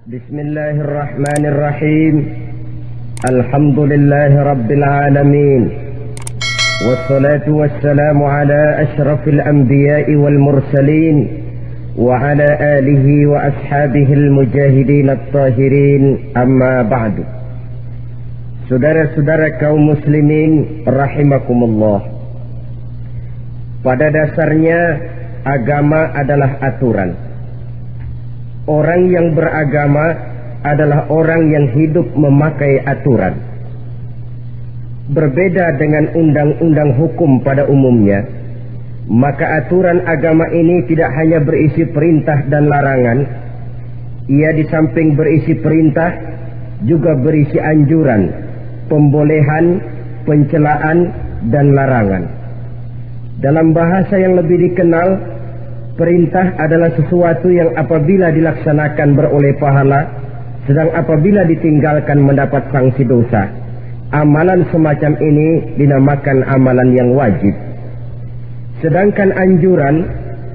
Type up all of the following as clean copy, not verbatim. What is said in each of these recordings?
بسم الله الرحمن الرحيم. الحمد لله رب العالمين، والصلاة والسلام على أشرف الأنبياء والمرسلين وعلى آله وأصحابه المجاهدين الطاهرين. أما بعد. Saudara-saudara kaum muslimin rahimakumullah. Pada dasarnya agama adalah aturan. Orang yang beragama adalah orang yang hidup memakai aturan. Berbeda dengan undang-undang hukum pada umumnya, maka aturan agama ini tidak hanya berisi perintah dan larangan. Ia di samping berisi perintah juga berisi anjuran, pembolehan, pencelaan, dan larangan. Dalam bahasa yang lebih dikenal, perintah adalah sesuatu yang apabila dilaksanakan beroleh pahala, sedang apabila ditinggalkan mendapat sanksi dosa. Amalan semacam ini dinamakan amalan yang wajib. Sedangkan anjuran,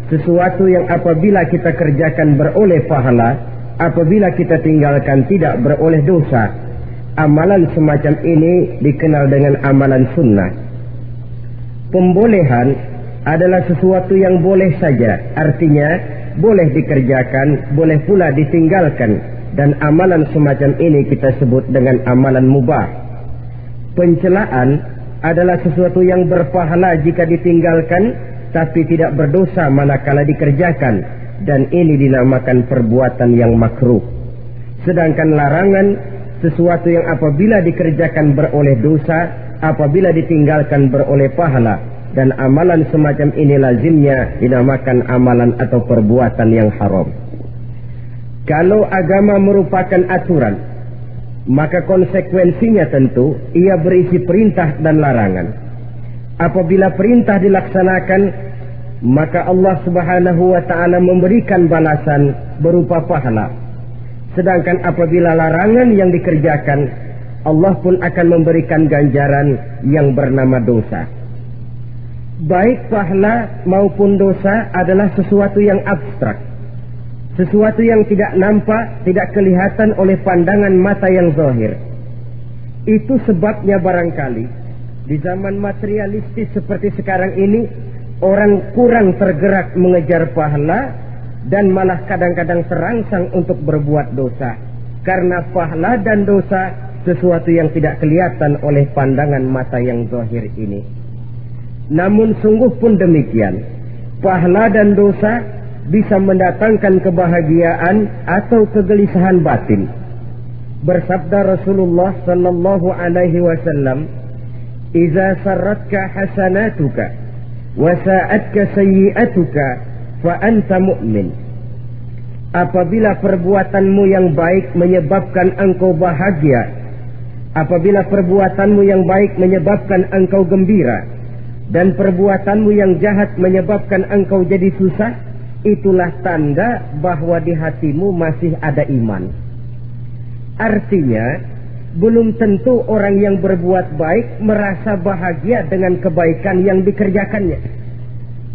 sesuatu yang apabila kita kerjakan beroleh pahala, apabila kita tinggalkan tidak beroleh dosa. Amalan semacam ini dikenal dengan amalan sunnah. Pembolehan adalah sesuatu yang boleh saja, artinya boleh dikerjakan, boleh pula ditinggalkan, dan amalan semacam ini kita sebut dengan amalan mubah. Pencelaan adalah sesuatu yang berpahala jika ditinggalkan, tapi tidak berdosa manakala dikerjakan, dan ini dinamakan perbuatan yang makruh. Sedangkan larangan, sesuatu yang apabila dikerjakan beroleh dosa, apabila ditinggalkan beroleh pahala. Dan amalan semacam ini lazimnya dinamakan amalan atau perbuatan yang haram. Kalau agama merupakan aturan, maka konsekuensinya tentu ia berisi perintah dan larangan. Apabila perintah dilaksanakan, maka Allah Subhanahu wa ta'ala memberikan balasan berupa pahala. Sedangkan apabila larangan yang dikerjakan, Allah pun akan memberikan ganjaran yang bernama dosa. Baik pahala maupun dosa adalah sesuatu yang abstrak, sesuatu yang tidak nampak, tidak kelihatan oleh pandangan mata yang zahir. Itu sebabnya barangkali di zaman materialistis seperti sekarang ini, orang kurang tergerak mengejar pahala dan malah kadang-kadang terangsang untuk berbuat dosa, karena pahala dan dosa sesuatu yang tidak kelihatan oleh pandangan mata yang zahir ini. Namun sungguh pun demikian, pahala dan dosa bisa mendatangkan kebahagiaan atau kegelisahan batin. Bersabda Rasulullah sallallahu alaihi wasallam, "Idza sarratka hasanatuka wa sa'atka sayyi'atuka fa anta mu'min." Apabila perbuatanmu yang baik menyebabkan engkau bahagia, apabila perbuatanmu yang baik menyebabkan engkau gembira, dan perbuatanmu yang jahat menyebabkan engkau jadi susah, itulah tanda bahwa di hatimu masih ada iman. Artinya, belum tentu orang yang berbuat baik merasa bahagia dengan kebaikan yang dikerjakannya.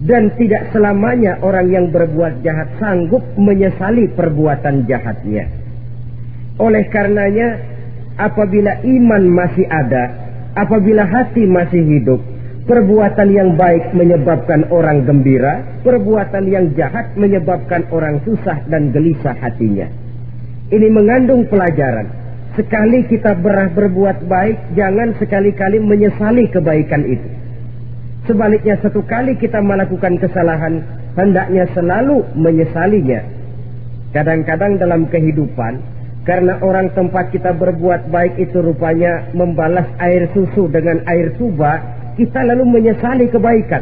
Dan tidak selamanya orang yang berbuat jahat sanggup menyesali perbuatan jahatnya. Oleh karenanya, apabila iman masih ada, apabila hati masih hidup, perbuatan yang baik menyebabkan orang gembira, perbuatan yang jahat menyebabkan orang susah dan gelisah hatinya. Ini mengandung pelajaran. Sekali kita berbuat baik, jangan sekali-kali menyesali kebaikan itu. Sebaliknya, satu kali kita melakukan kesalahan, hendaknya selalu menyesalinya. Kadang-kadang dalam kehidupan, karena orang tempat kita berbuat baik itu rupanya membalas air susu dengan air tuba, kita lalu menyesali kebaikan.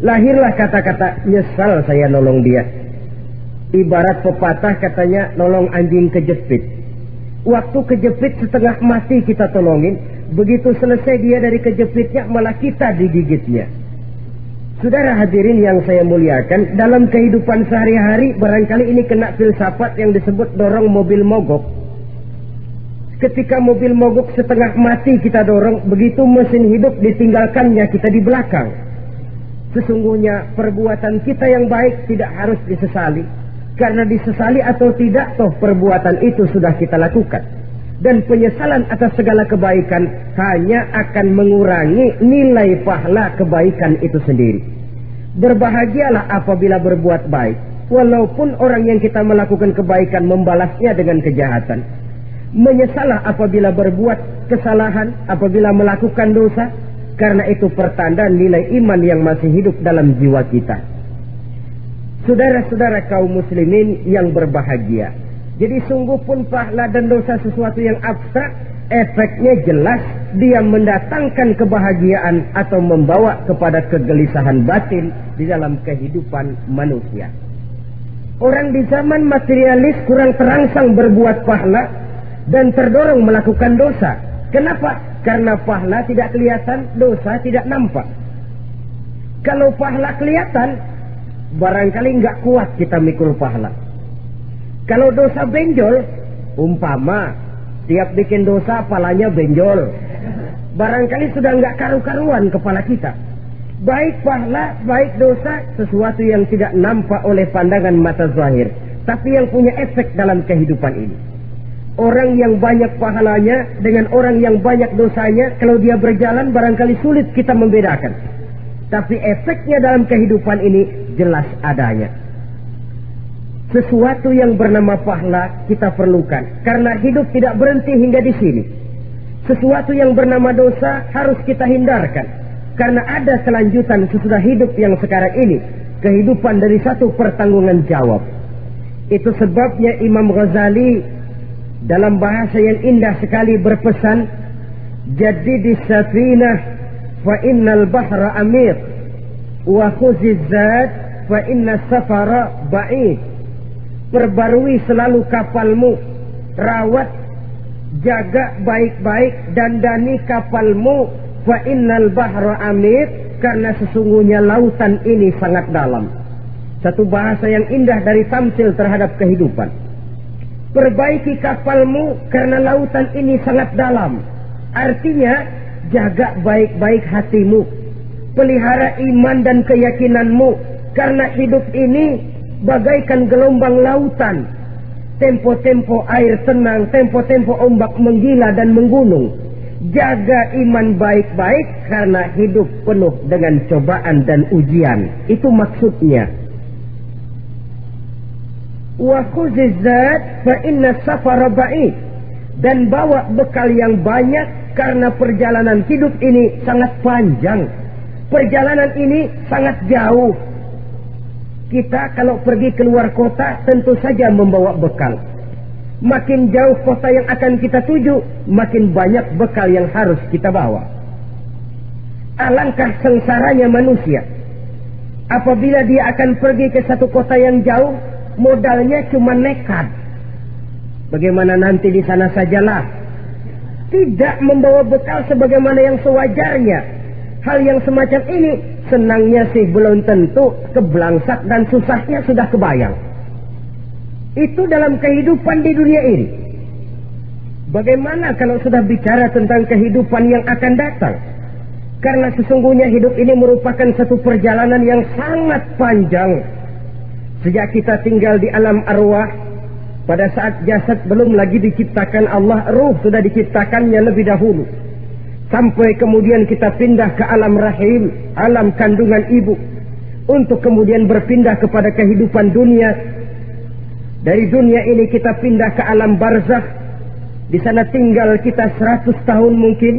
Lahirlah kata-kata, "Nyesal saya nolong dia." Ibarat pepatah katanya, nolong anjing kejepit. Waktu kejepit setengah mati kita tolongin, begitu selesai dia dari kejepitnya malah kita digigitnya. Saudara hadirin yang saya muliakan, dalam kehidupan sehari-hari barangkali ini kena filsafat yang disebut dorong mobil mogok. Ketika mobil mogok setengah mati kita dorong, begitu mesin hidup ditinggalkannya kita di belakang. Sesungguhnya perbuatan kita yang baik tidak harus disesali, Karena disesali atau tidak, toh perbuatan itu sudah kita lakukan. Dan penyesalan atas segala kebaikan hanya akan mengurangi nilai pahala kebaikan itu sendiri. Berbahagialah apabila berbuat baik, walaupun orang yang kita melakukan kebaikan membalasnya dengan kejahatan. Menyesalah apabila berbuat kesalahan, apabila melakukan dosa, karena itu pertanda nilai iman yang masih hidup dalam jiwa kita. Saudara-saudara kaum muslimin yang berbahagia, jadi sungguh pun pahala dan dosa sesuatu yang abstrak, efeknya jelas dia mendatangkan kebahagiaan atau membawa kepada kegelisahan batin di dalam kehidupan manusia. Orang di zaman materialis kurang terangsang berbuat pahala dan terdorong melakukan dosa. Kenapa? Karena pahala tidak kelihatan, dosa tidak nampak. Kalau pahala kelihatan, barangkali nggak kuat kita mikul pahala. Kalau dosa benjol, umpama tiap bikin dosa palanya benjol, barangkali sudah nggak karu-karuan kepala kita. Baik pahala, baik dosa, sesuatu yang tidak nampak oleh pandangan mata zahir, tapi yang punya efek dalam kehidupan ini. Orang yang banyak pahalanya dengan orang yang banyak dosanya, kalau dia berjalan barangkali sulit kita membedakan. Tapi efeknya dalam kehidupan ini jelas adanya. Sesuatu yang bernama pahala kita perlukan, karena hidup tidak berhenti hingga di sini. Sesuatu yang bernama dosa harus kita hindarkan, karena ada kelanjutan sesudah hidup yang sekarang ini, kehidupan dari satu pertanggungan jawab. Itu sebabnya Imam Ghazali dalam bahasa yang indah sekali berpesan, jadidis safinah fa innal bahra amir wa khuziz zad fa inna safara ba'id. Perbarui selalu kapalmu, rawat, jaga baik-baik, dandani kapalmu, fa innal bahra amir, karena sesungguhnya lautan ini sangat dalam. Satu bahasa yang indah dari tamsil terhadap kehidupan. Perbaiki kapalmu karena lautan ini sangat dalam. Artinya jaga baik-baik hatimu, pelihara iman dan keyakinanmu, karena hidup ini bagaikan gelombang lautan. Tempo-tempo air tenang, tempo-tempo ombak menggila dan menggunung. Jaga iman baik-baik karena hidup penuh dengan cobaan dan ujian. Itu maksudnya. Wa khuzizat fa inna safara ba'id, dan bawa bekal yang banyak karena perjalanan hidup ini sangat panjang. Perjalanan ini sangat jauh. Kita kalau pergi keluar kota tentu saja membawa bekal. Makin jauh kota yang akan kita tuju, makin banyak bekal yang harus kita bawa. Alangkah sengsaranya manusia apabila dia akan pergi ke satu kota yang jauh, modalnya cuma nekat. Bagaimana nanti di sana sajalah. Tidak membawa bekal sebagaimana yang sewajarnya. Hal yang semacam ini senangnya sih belum tentu, keblangsak dan susahnya sudah kebayang. Itu dalam kehidupan di dunia ini. Bagaimana kalau sudah bicara tentang kehidupan yang akan datang? Karena sesungguhnya hidup ini merupakan satu perjalanan yang sangat panjang. Sejak kita tinggal di alam arwah, pada saat jasad belum lagi diciptakan Allah, ruh sudah diciptakannya lebih dahulu. Sampai kemudian kita pindah ke alam rahim, alam kandungan ibu, untuk kemudian berpindah kepada kehidupan dunia. Dari dunia ini kita pindah ke alam barzakh. Di sana tinggal kita 100 tahun mungkin,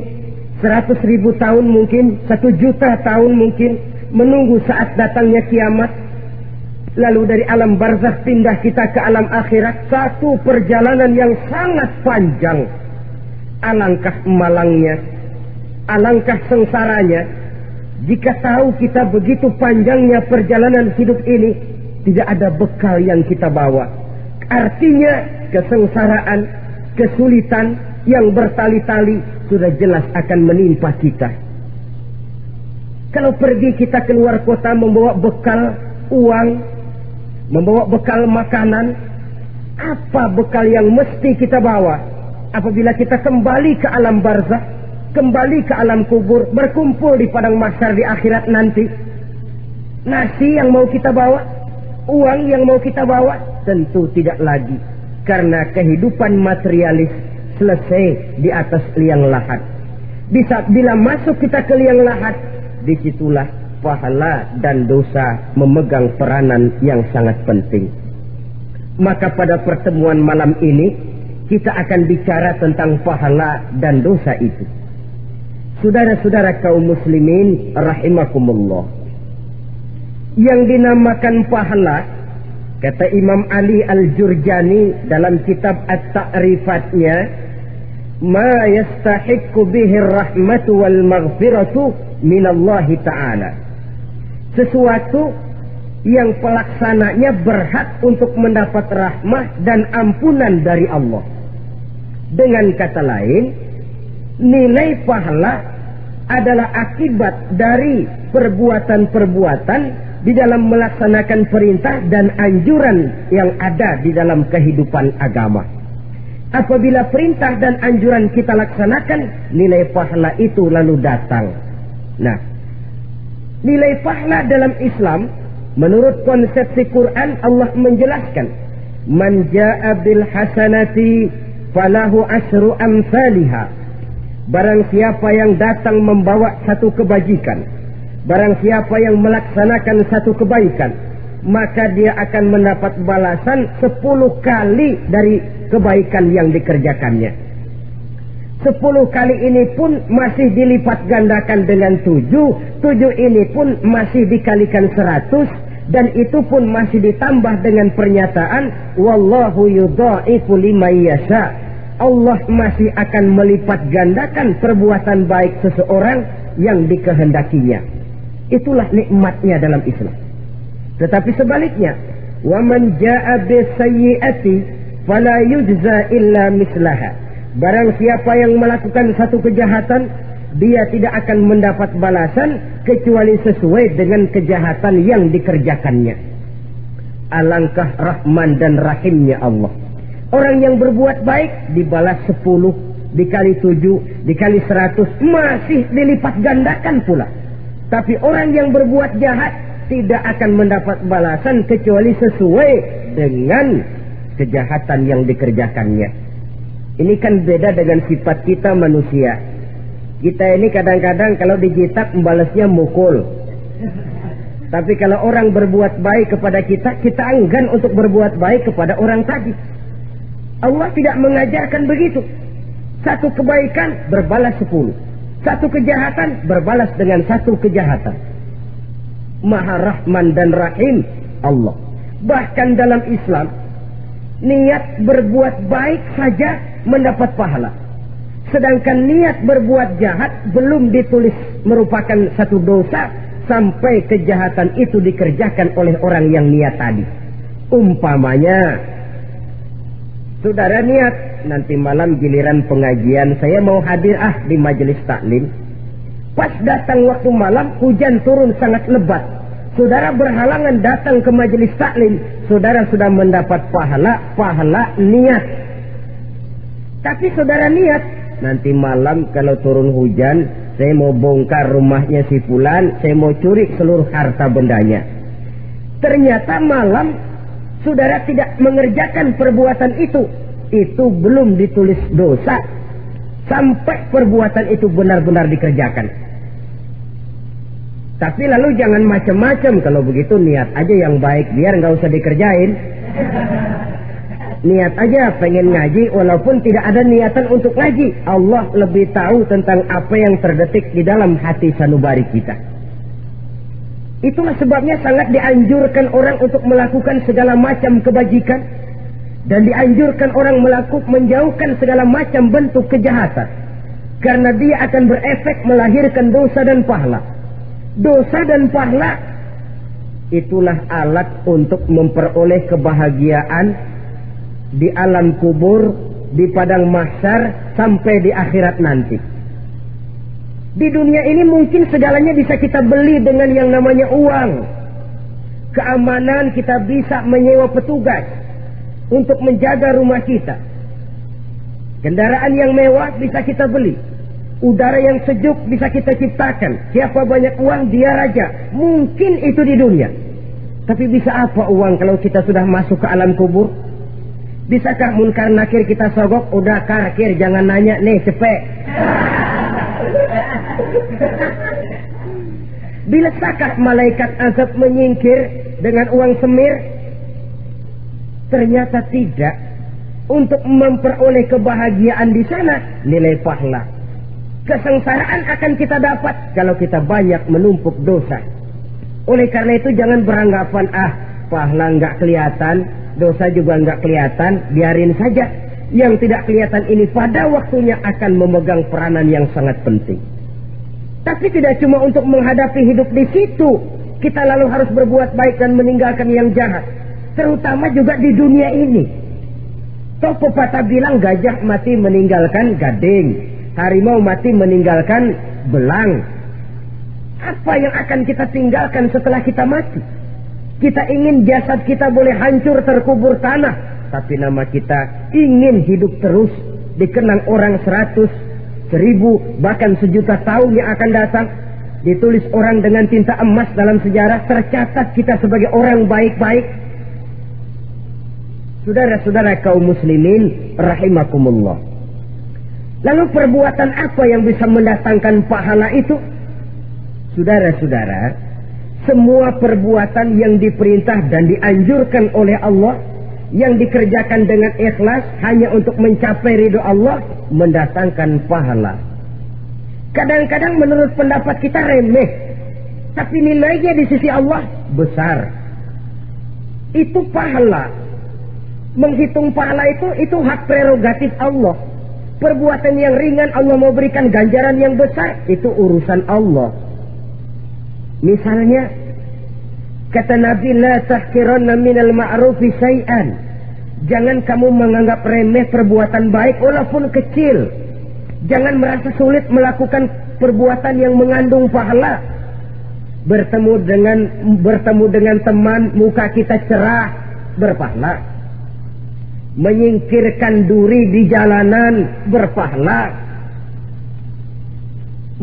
100.000 tahun mungkin, 1 juta tahun mungkin, menunggu saat datangnya kiamat. Lalu dari alam barzakh pindah kita ke alam akhirat. Satu perjalanan yang sangat panjang. Alangkah malangnya, alangkah sengsaranya jika tahu kita begitu panjangnya perjalanan hidup ini, tidak ada bekal yang kita bawa. Artinya kesengsaraan, kesulitan yang bertali-tali sudah jelas akan menimpa kita. Kalau pergi kita keluar kota membawa bekal uang, membawa bekal makanan, apa bekal yang mesti kita bawa? Apabila kita kembali ke alam barzakh, kembali ke alam kubur, berkumpul di padang mahsyar di akhirat nanti, nasi yang mau kita bawa, uang yang mau kita bawa, Tentu tidak lagi, karena kehidupan materialis selesai di atas liang lahat. Bila masuk kita ke liang lahat, disitulah pahala dan dosa memegang peranan yang sangat penting. Maka pada pertemuan malam ini kita akan bicara tentang pahala dan dosa itu. Saudara-saudara kaum muslimin rahimakumullah, yang dinamakan pahala, kata Imam Ali Al-Jurjani dalam kitab At-Ta'rifatnya, ma yastahiqqu bihi ar-rahmatu wal maghfiratu minallahi ta'ala, sesuatu yang pelaksananya berhak untuk mendapat rahmah dan ampunan dari Allah. Dengan kata lain, nilai pahala adalah akibat dari perbuatan-perbuatan di dalam melaksanakan perintah dan anjuran yang ada di dalam kehidupan agama. Apabila perintah dan anjuran kita laksanakan, nilai pahala itu lalu datang. Nah, nilai pahala dalam Islam menurut konsepsi Quran, Allah menjelaskan, man jaa bil hasanati falahu asyru amsalihha. Barang siapa yang datang membawa satu kebajikan, barang siapa yang melaksanakan satu kebaikan, maka dia akan mendapat balasan 10 kali dari kebaikan yang dikerjakannya. 10 kali ini pun masih dilipat gandakan dengan 7 ini pun masih dikalikan 100, dan itu pun masih ditambah dengan pernyataan wallahu yudha'ifu liman yasha. Allah masih akan melipat gandakan perbuatan baik seseorang yang dikehendakinya. Itulah nikmatnya dalam Islam. Tetapi sebaliknya, wa man jaa bisayyi'ati fala yujza illa mislaha. Barang siapa yang melakukan satu kejahatan, dia tidak akan mendapat balasan kecuali sesuai dengan kejahatan yang dikerjakannya. Alangkah rahman dan rahimnya Allah. Orang yang berbuat baik dibalas 10, dikali 7, dikali 100, masih dilipat gandakan pula. Tapi orang yang berbuat jahat tidak akan mendapat balasan kecuali sesuai dengan kejahatan yang dikerjakannya. Ini kan beda dengan sifat kita manusia. Kita ini kadang-kadang kalau dijitak membalasnya mukul. Tapi kalau orang berbuat baik kepada kita, kita enggan untuk berbuat baik kepada orang tadi. Allah tidak mengajarkan begitu. Satu kebaikan berbalas 10. Satu kejahatan berbalas dengan satu kejahatan. Maha Rahman dan Rahim Allah. Bahkan dalam Islam, niat berbuat baik saja mendapat pahala. Sedangkan niat berbuat jahat belum ditulis merupakan satu dosa sampai kejahatan itu dikerjakan oleh orang yang niat tadi. Umpamanya, saudara niat, nanti malam giliran pengajian saya mau hadir di majelis taklim. Pas datang waktu malam, hujan turun sangat lebat. Saudara berhalangan datang ke majelis taklim. Saudara sudah mendapat pahala niat. Tapi saudara niat, nanti malam kalau turun hujan, saya mau bongkar rumahnya si fulan, saya mau curi seluruh harta bendanya. Ternyata malam saudara tidak mengerjakan perbuatan itu belum ditulis dosa sampai perbuatan itu benar-benar dikerjakan. Tapi lalu jangan macam-macam. Kalau begitu niat aja yang baik, biar nggak usah dikerjain. Niat aja pengen ngaji walaupun tidak ada niatan untuk ngaji. Allah lebih tahu tentang apa yang terdetik di dalam hati sanubari kita. Itulah sebabnya sangat dianjurkan orang untuk melakukan segala macam kebajikan, dan dianjurkan orang menjauhkan segala macam bentuk kejahatan, karena dia akan berefek melahirkan dosa dan pahala. Dosa dan pahala itulah alat untuk memperoleh kebahagiaan di alam kubur, di padang mahsyar, sampai di akhirat nanti. Di dunia ini mungkin segalanya bisa kita beli dengan yang namanya uang. Keamanan kita bisa menyewa petugas untuk menjaga rumah kita. Kendaraan yang mewah bisa kita beli. Udara yang sejuk bisa kita ciptakan. Siapa banyak uang dia raja. Mungkin itu di dunia. Tapi bisa apa uang kalau kita sudah masuk ke alam kubur? Bisakah munkar nakir kita sogok? Udah karkir, jangan nanya nih, cepet. Bisakah malaikat azab menyingkir dengan uang semir? Ternyata tidak. Untuk memperoleh kebahagiaan di sana, nilai pahala. Kesengsaraan akan kita dapat kalau kita banyak menumpuk dosa. Oleh karena itu jangan beranggapan, pahala nggak kelihatan, dosa juga nggak kelihatan, biarin saja. Yang tidak kelihatan ini pada waktunya akan memegang peranan yang sangat penting. Tapi tidak cuma untuk menghadapi hidup di situ, kita lalu harus berbuat baik dan meninggalkan yang jahat. Terutama juga di dunia ini. Toh pepatah bilang gajah mati meninggalkan gading, harimau mati meninggalkan belang. Apa yang akan kita tinggalkan setelah kita mati? Kita ingin jasad kita boleh hancur terkubur tanah, tapi nama kita ingin hidup terus, dikenang orang 100, 1000, bahkan 1.000.000 tahun yang akan datang. Ditulis orang dengan tinta emas dalam sejarah, tercatat kita sebagai orang baik-baik. Saudara-saudara kaum muslimin rahimakumullah. Lalu perbuatan apa yang bisa mendatangkan pahala itu? Saudara-saudara, semua perbuatan yang diperintah dan dianjurkan oleh Allah, yang dikerjakan dengan ikhlas hanya untuk mencapai ridho Allah, mendatangkan pahala. Kadang-kadang menurut pendapat kita remeh, tapi nilainya di sisi Allah besar. Itu pahala. Menghitung pahala itu hak prerogatif Allah. Perbuatan yang ringan Allah mau berikan ganjaran yang besar, itu urusan Allah. Misalnya, kata Nabi, la tahkiranna minal ma'rufi syai'an. Jangan kamu menganggap remeh perbuatan baik walaupun kecil. Jangan merasa sulit melakukan perbuatan yang mengandung pahala. Bertemu dengan teman, muka kita cerah, berpahala. Menyingkirkan duri di jalanan, berpahala.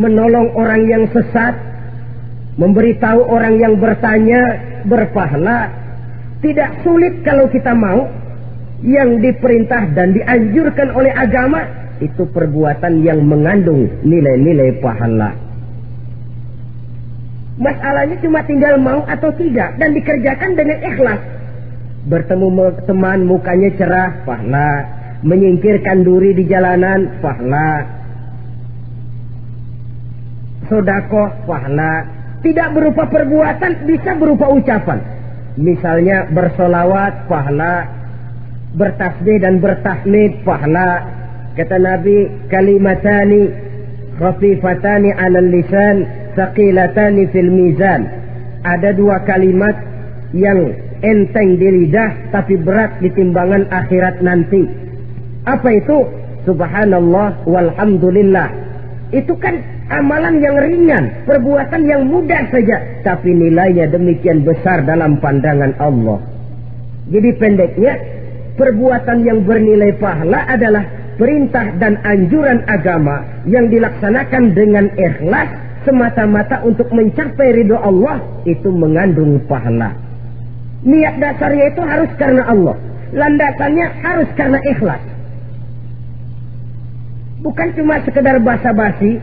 Menolong orang yang sesat, memberitahu orang yang bertanya, berpahala. Tidak sulit kalau kita mau. Yang diperintah dan dianjurkan oleh agama, itu perbuatan yang mengandung nilai-nilai pahala. Masalahnya cuma tinggal mau atau tidak, dan dikerjakan dengan ikhlas. Bertemu teman, mukanya cerah, pahala. Menyingkirkan duri di jalanan, pahala. Sedekah, pahala. Tidak berupa perbuatan, bisa berupa ucapan. Misalnya bersolawat, pahala. Bertasbih dan bertahmid, pahala. Kata Nabi, kalimatani khafifatani 'alal lisan, thaqilatani fil mizan. Ada dua kalimat yang enteng di lidah tapi berat di timbangan akhirat nanti. Apa itu? Subhanallah walhamdulillah. Itu kan amalan yang ringan, perbuatan yang mudah saja, tapi nilainya demikian besar dalam pandangan Allah. Jadi pendeknya, perbuatan yang bernilai pahala adalah perintah dan anjuran agama yang dilaksanakan dengan ikhlas semata-mata untuk mencapai ridho Allah, itu mengandung pahala. Niat dasarnya itu harus karena Allah, landasannya harus karena ikhlas. Bukan cuma sekedar basa-basi,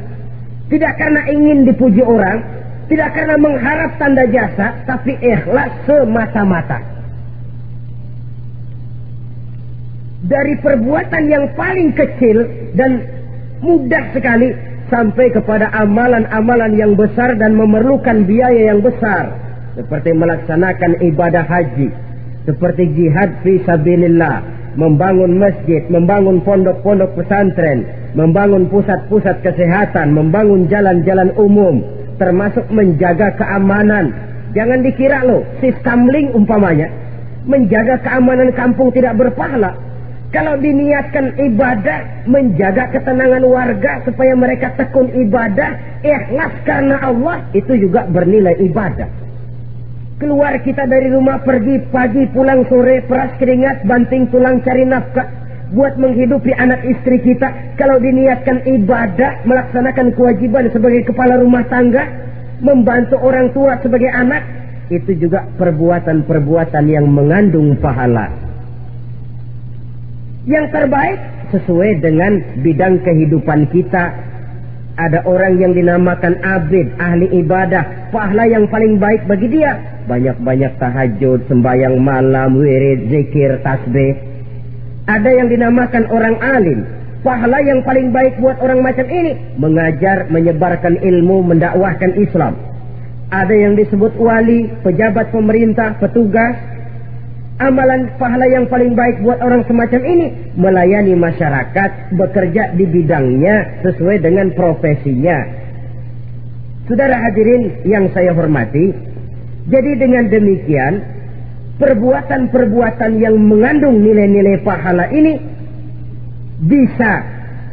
tidak karena ingin dipuji orang, tidak karena mengharap tanda jasa, tapi ikhlas semata-mata. Dari perbuatan yang paling kecil dan mudah sekali sampai kepada amalan-amalan yang besar dan memerlukan biaya yang besar. Seperti melaksanakan ibadah haji, seperti jihad fi sabilillah, membangun masjid, membangun pondok-pondok pesantren, membangun pusat-pusat kesehatan, membangun jalan-jalan umum, termasuk menjaga keamanan. Jangan dikira loh, si Skamling umpamanya, menjaga keamanan kampung tidak berpahala. Kalau diniatkan ibadah, menjaga ketenangan warga supaya mereka tekun ibadah, ikhlas karena Allah, itu juga bernilai ibadah. Keluar kita dari rumah, pergi pagi, pulang sore, peras keringat, banting tulang cari nafkah buat menghidupi anak istri kita. Kalau diniatkan ibadah, melaksanakan kewajiban sebagai kepala rumah tangga, membantu orang tua sebagai anak, itu juga perbuatan-perbuatan yang mengandung pahala. Yang terbaik sesuai dengan bidang kehidupan kita. Ada orang yang dinamakan abid, ahli ibadah, pahala yang paling baik bagi dia banyak-banyak tahajud, sembahyang malam, wirid, zikir, tasbih. Ada yang dinamakan orang alim, pahala yang paling baik buat orang macam ini mengajar, menyebarkan ilmu, mendakwahkan Islam. Ada yang disebut wali, pejabat pemerintah, petugas. Amalan pahala yang paling baik buat orang semacam ini melayani masyarakat, bekerja di bidangnya sesuai dengan profesinya. Saudara hadirin yang saya hormati, jadi dengan demikian perbuatan-perbuatan yang mengandung nilai-nilai pahala ini bisa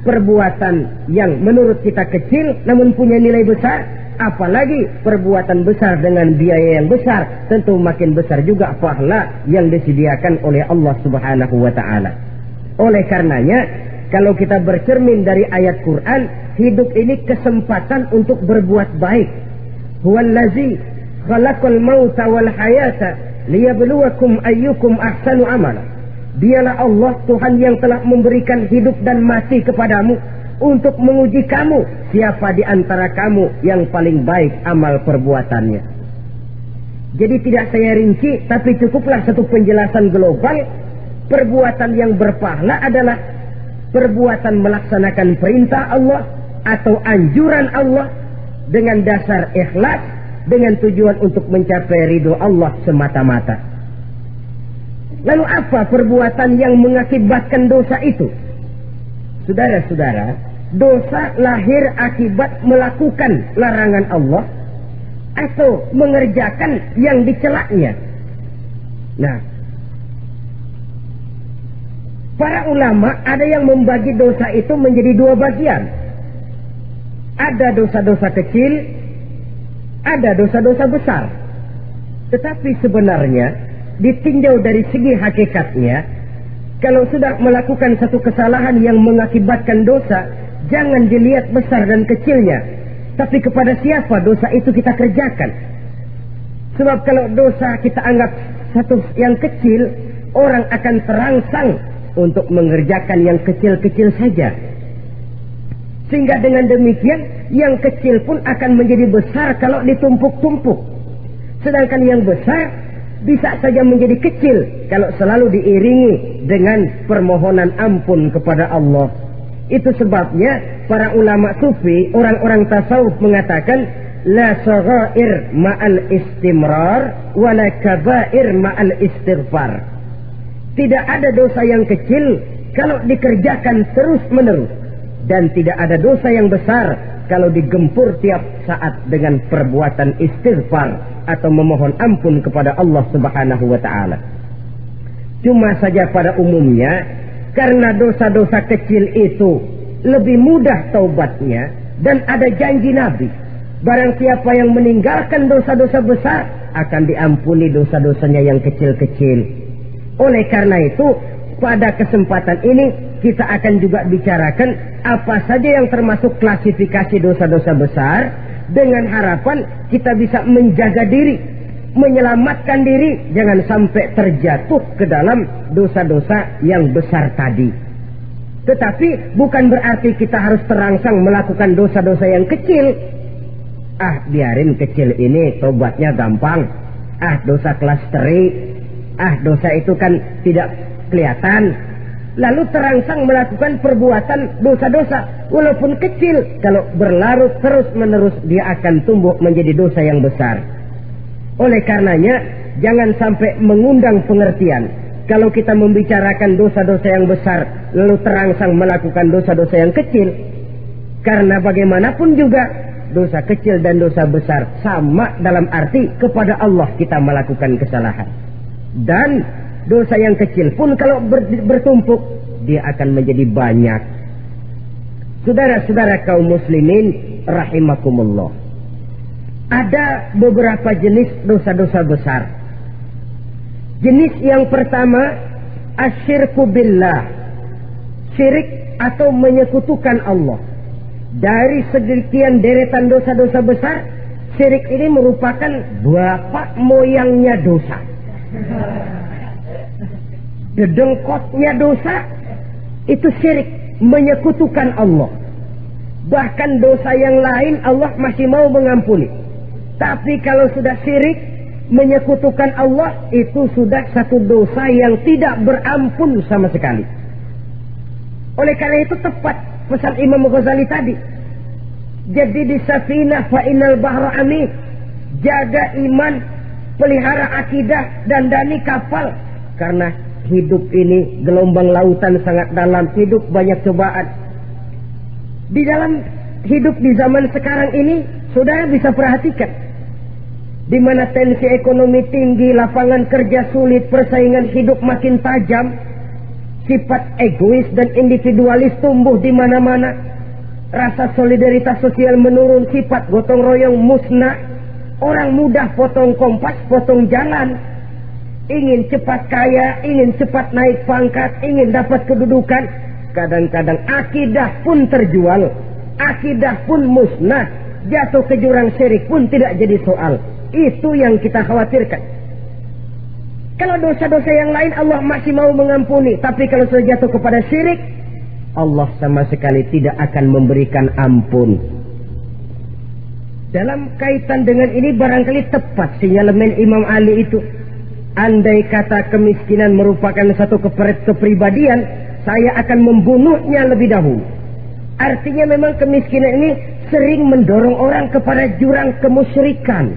perbuatan yang menurut kita kecil namun punya nilai besar. Apalagi perbuatan besar dengan biaya yang besar, tentu makin besar juga pahala yang disediakan oleh Allah Subhanahu wa ta'ala. Oleh karenanya, kalau kita bercermin dari ayat Quran, hidup ini kesempatan untuk berbuat baik. Huwallazi khalaqal mauta wal hayata liyabluwakum ayyukum ahsanu amala. Dialah Allah Tuhan yang telah memberikan hidup dan mati kepadamu untuk menguji kamu, siapa di antara kamu yang paling baik amal perbuatannya. Jadi tidak saya rinci, tapi cukuplah satu penjelasan global. Perbuatan yang berpahala adalah perbuatan melaksanakan perintah Allah atau anjuran Allah dengan dasar ikhlas, dengan tujuan untuk mencapai ridho Allah semata-mata. Lalu apa perbuatan yang mengakibatkan dosa itu? Saudara-saudara, dosa lahir akibat melakukan larangan Allah atau mengerjakan yang dicelaknya. Nah, para ulama ada yang membagi dosa itu menjadi dua bagian. Ada dosa-dosa kecil, ada dosa-dosa besar. Tetapi sebenarnya ditinjau dari segi hakikatnya, kalau sudah melakukan satu kesalahan yang mengakibatkan dosa, jangan dilihat besar dan kecilnya, tapi kepada siapa dosa itu kita kerjakan. Sebab kalau dosa kita anggap satu yang kecil, orang akan terangsang untuk mengerjakan yang kecil-kecil saja. Sehingga dengan demikian, yang kecil pun akan menjadi besar kalau ditumpuk-tumpuk. Sedangkan yang besar bisa saja menjadi kecil kalau selalu diiringi dengan permohonan ampun kepada Allah. Itu sebabnya para ulama sufi, orang-orang tasawuf mengatakan la saghair ma'al istimrar wa la kabair ma'al istighfar. Tidak ada dosa yang kecil kalau dikerjakan terus-menerus, dan tidak ada dosa yang besar kalau digempur tiap saat dengan perbuatan istighfar atau memohon ampun kepada Allah Subhanahu wa ta'ala. Cuma saja pada umumnya, karena dosa-dosa kecil itu lebih mudah taubatnya, dan ada janji Nabi, barang siapa yang meninggalkan dosa-dosa besar akan diampuni dosa-dosanya yang kecil-kecil. Oleh karena itu, pada kesempatan ini kita akan juga bicarakan apa saja yang termasuk klasifikasi dosa-dosa besar, dengan harapan kita bisa menjaga diri, menyelamatkan diri, jangan sampai terjatuh ke dalam dosa-dosa yang besar tadi. Tetapi bukan berarti kita harus terangsang melakukan dosa-dosa yang kecil. Biarin kecil ini tobatnya gampang. Dosa kelas teri. Dosa itu kan tidak kelihatan. Lalu terangsang melakukan perbuatan dosa-dosa walaupun kecil, kalau berlarut terus-menerus dia akan tumbuh menjadi dosa yang besar. Oleh karenanya jangan sampai mengundang pengertian kalau kita membicarakan dosa-dosa yang besar lalu terangsang melakukan dosa-dosa yang kecil, karena bagaimanapun juga dosa kecil dan dosa besar sama dalam arti kepada Allah kita melakukan kesalahan. Dan dosa yang kecil pun kalau bertumpuk, dia akan menjadi banyak. Saudara-saudara kaum muslimin rahimakumullah, ada beberapa jenis dosa-dosa besar. Jenis yang pertama, asyirku billah, syirik atau menyekutukan Allah. Dari sekian deretan dosa-dosa besar, Syirik ini merupakan bapak moyangnya dosa. Dedengkotnya dosa itu syirik, menyekutukan Allah. Bahkan dosa yang lain Allah masih mau mengampuni. Tapi kalau sudah syirik, menyekutukan Allah, itu sudah satu dosa yang tidak berampun sama sekali. Oleh karena itu tepat pesan Imam Ghazali tadi. Jadi di safinah fa innal bahra amin. Jaga iman, pelihara akidah, dandani kapal. Karena hidup ini gelombang lautan sangat dalam, hidup banyak cobaan. Di dalam hidup di zaman sekarang ini, saudara bisa perhatikan, di mana tensi ekonomi tinggi, lapangan kerja sulit, persaingan hidup makin tajam, sifat egois dan individualis tumbuh di mana-mana, rasa solidaritas sosial menurun, sifat gotong royong musnah, orang mudah potong kompas, potong jalan, ingin cepat kaya, ingin cepat naik pangkat, ingin dapat kedudukan. Kadang-kadang akidah pun terjual, akidah pun musnah, jatuh ke jurang syirik pun tidak jadi soal. Itu yang kita khawatirkan. Kalau dosa-dosa yang lain Allah masih mau mengampuni, tapi kalau sudah jatuh kepada syirik, Allah sama sekali tidak akan memberikan ampun. Dalam kaitan dengan ini barangkali tepat sinyalemen Imam Ali itu. Andai kata kemiskinan merupakan satu kepribadian, saya akan membunuhnya lebih dahulu. Artinya memang kemiskinan ini sering mendorong orang kepada jurang kemusyrikan.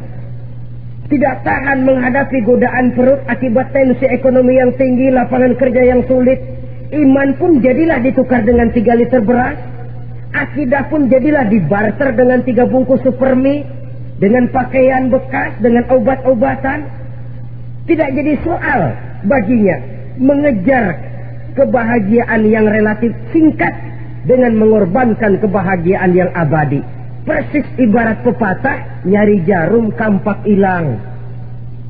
Tidak tahan menghadapi godaan perut akibat tensi ekonomi yang tinggi, lapangan kerja yang sulit. Iman pun jadilah ditukar dengan 3 liter beras. Akidah pun jadilah dibarter dengan 3 bungkus supermi, dengan pakaian bekas, dengan obat-obatan. Tidak jadi soal baginya mengejar kebahagiaan yang relatif singkat dengan mengorbankan kebahagiaan yang abadi. Persis ibarat pepatah, nyari jarum kampak hilang.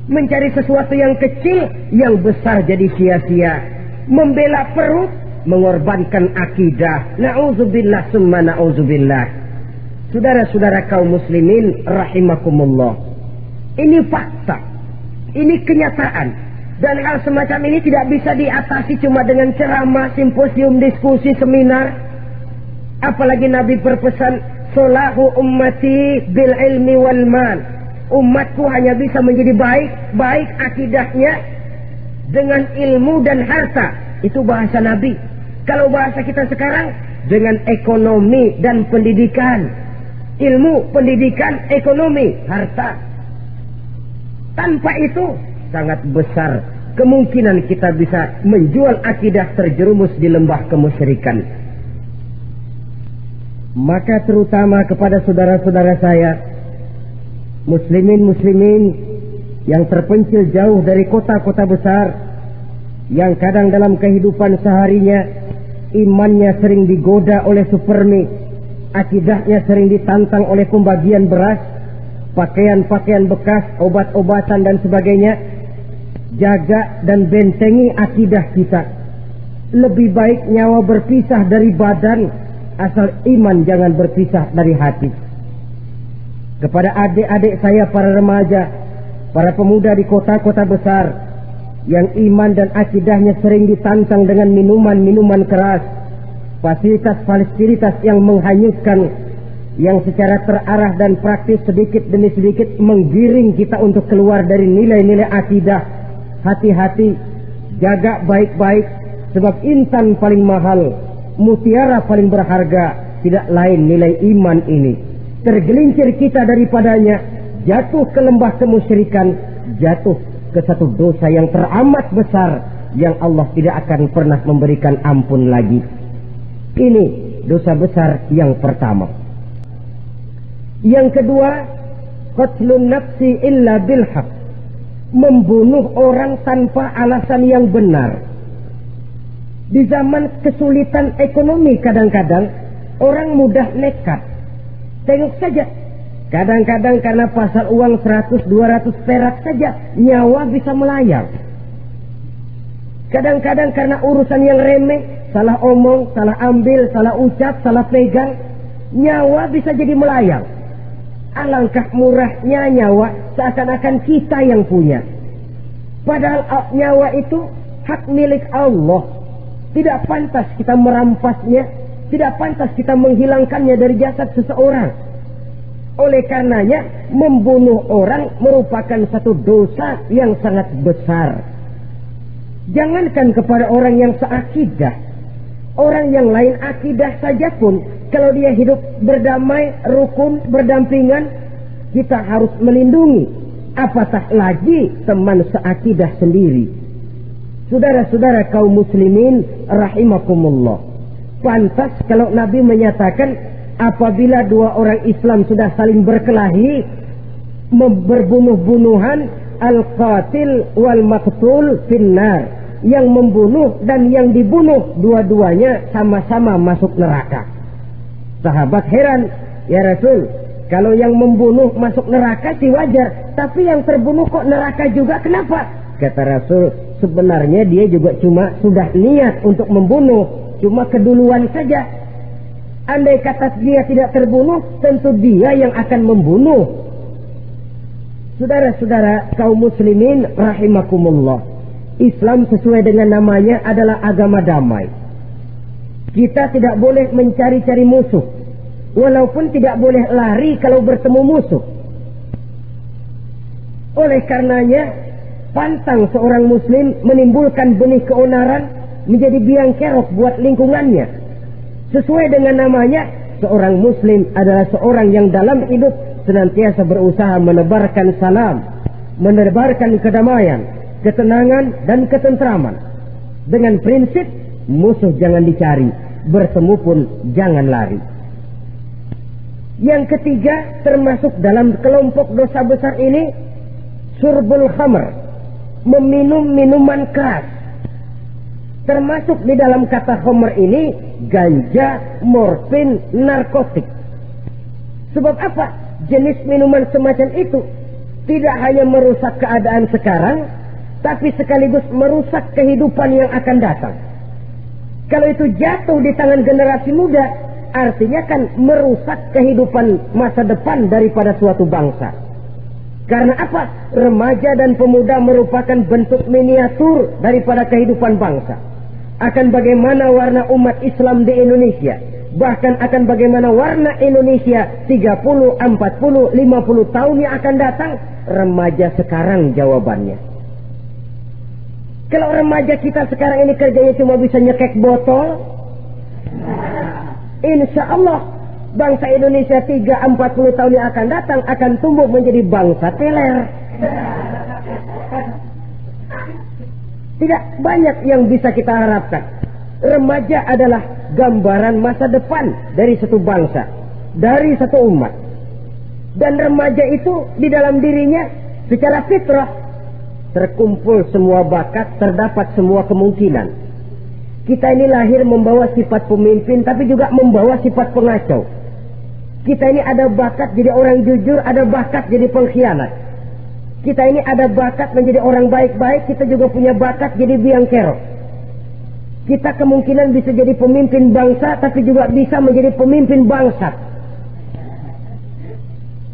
Mencari sesuatu yang kecil, yang besar jadi sia-sia. Membela perut, mengorbankan akidah. Na'udzubillah summa na'udzubillah. Saudara-saudara kaum muslimin rahimakumullah, ini fakta, ini kenyataan. Dan hal semacam ini tidak bisa diatasi cuma dengan ceramah, simposium, diskusi, seminar. Apalagi Nabi berpesan, solahu ummati bil ilmi wal mal. Umatku hanya bisa menjadi baik akidahnya dengan ilmu dan harta. Itu bahasa Nabi. Kalau bahasa kita sekarang, dengan ekonomi dan pendidikan. Ilmu, pendidikan, ekonomi, harta. Tanpa itu sangat besar kemungkinan kita bisa menjual akidah, terjerumus di lembah kemusyrikan. Maka terutama kepada saudara-saudara saya, muslimin yang terpencil jauh dari kota-kota besar, yang kadang dalam kehidupan seharinya imannya sering digoda oleh supermi, akidahnya sering ditantang oleh pembagian beras, pakaian-pakaian bekas, obat-obatan dan sebagainya. Jaga dan bentengi akidah kita. Lebih baik nyawa berpisah dari badan, asal iman jangan berpisah dari hati. Kepada adik-adik saya para remaja, para pemuda di kota-kota besar, yang iman dan akidahnya sering ditantang dengan minuman-minuman keras, fasilitas yang menghanyutkan, yang secara terarah dan praktis sedikit demi sedikit menggiring kita untuk keluar dari nilai-nilai akidah. Hati-hati, jaga baik-baik, sebab intan paling mahal, mutiara paling berharga, tidak lain nilai iman ini. Tergelincir kita daripadanya, jatuh ke lembah kemusyrikan, jatuh ke satu dosa yang teramat besar, yang Allah tidak akan pernah memberikan ampun lagi. Ini dosa besar yang pertama. Yang kedua, qatlun nafsi illa bilhaq. Membunuh orang tanpa alasan yang benar. Di zaman kesulitan ekonomi kadang-kadang orang mudah nekat. Tengok saja, kadang-kadang karena pasar uang 100-200 perak saja nyawa bisa melayang. Kadang-kadang karena urusan yang remeh, salah omong, salah ambil, salah ucap, salah pegang, nyawa bisa jadi melayang. Alangkah murahnya nyawa, seakan-akan kita yang punya. Padahal nyawa itu hak milik Allah. Tidak pantas kita merampasnya, tidak pantas kita menghilangkannya dari jasad seseorang. Oleh karenanya, membunuh orang merupakan satu dosa yang sangat besar. Jangankan kepada orang yang seakidah, orang yang lain akidah saja pun, kalau dia hidup berdamai, rukun, berdampingan, kita harus melindungi. Apatah lagi teman seakidah sendiri. Saudara-saudara kaum muslimin rahimakumullah. Pantas kalau Nabi menyatakan apabila dua orang Islam sudah saling berkelahi, berbunuh-bunuhan, al-qatil wal maqtul finnar. Yang membunuh dan yang dibunuh dua-duanya sama-sama masuk neraka. Sahabat heran, ya Rasul, kalau yang membunuh masuk neraka sih wajar, tapi yang terbunuh kok neraka juga, kenapa? Kata Rasul, sebenarnya dia juga cuma sudah niat untuk membunuh, cuma keduluan saja. Andai kata dia tidak terbunuh, tentu dia yang akan membunuh. Saudara-saudara kaum muslimin rahimakumullah, Islam sesuai dengan namanya adalah agama damai. Kita tidak boleh mencari-cari musuh, walaupun tidak boleh lari kalau bertemu musuh. Oleh karenanya, pantang seorang muslim menimbulkan benih keonaran menjadi biang kerok buat lingkungannya. Sesuai dengan namanya, seorang muslim adalah seorang yang dalam hidup senantiasa berusaha menebarkan salam, menebarkan kedamaian, ketenangan dan ketentraman. Dengan prinsip musuh jangan dicari, bertemu pun jangan lari. Yang ketiga, termasuk dalam kelompok dosa besar ini, syurbul khamr, meminum minuman keras. Termasuk di dalam kata khamr ini ganja, morfin, narkotik. Sebab apa? Jenis minuman semacam itu tidak hanya merusak keadaan sekarang, tapi sekaligus merusak kehidupan yang akan datang. Kalau itu jatuh di tangan generasi muda, artinya kan merusak kehidupan masa depan daripada suatu bangsa. Karena apa? Remaja dan pemuda merupakan bentuk miniatur daripada kehidupan bangsa. Akan bagaimana warna umat Islam di Indonesia, bahkan akan bagaimana warna Indonesia 30, 40, 50 tahun yang akan datang, remaja sekarang jawabannya. Kalau remaja kita sekarang ini kerjanya cuma bisa nyekek botol, insya Allah bangsa Indonesia 30-40 tahun yang akan datang akan tumbuh menjadi bangsa teler. Tidak banyak yang bisa kita harapkan. Remaja adalah gambaran masa depan dari satu bangsa, dari satu umat. Dan remaja itu di dalam dirinya secara fitrah terkumpul semua bakat, terdapat semua kemungkinan. Kita ini lahir membawa sifat pemimpin, tapi juga membawa sifat pengacau. Kita ini ada bakat jadi orang jujur, ada bakat jadi pengkhianat. Kita ini ada bakat menjadi orang baik-baik, kita juga punya bakat jadi biang kerok. Kita kemungkinan bisa jadi pemimpin bangsa, tapi juga bisa menjadi pemimpin bangsat.